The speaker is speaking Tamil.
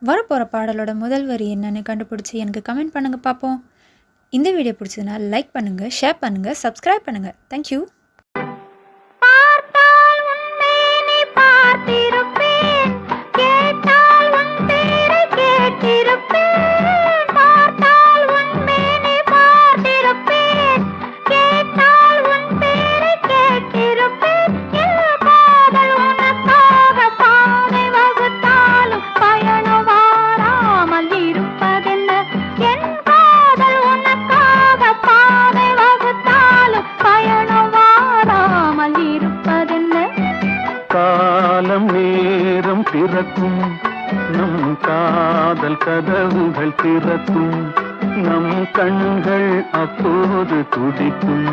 வரப்போகிற பாடலோட முதல் வரி என்னன்னு கண்டுபிடிச்சி எனக்கு கமெண்ட் பண்ணுங்கள் பார்ப்போம். இந்த வீடியோ பிடிச்சதுன்னா லைக் பண்ணுங்கள், ஷேர் பண்ணுங்கள், சப்ஸ்கிரைப் பண்ணுங்கள். தேங்க்யூ. காலம் நேரம் பிறக்கும், நம் காதல் கதவுகள் திறக்கும், நம் கண்கள் அப்போது துடிக்கும்.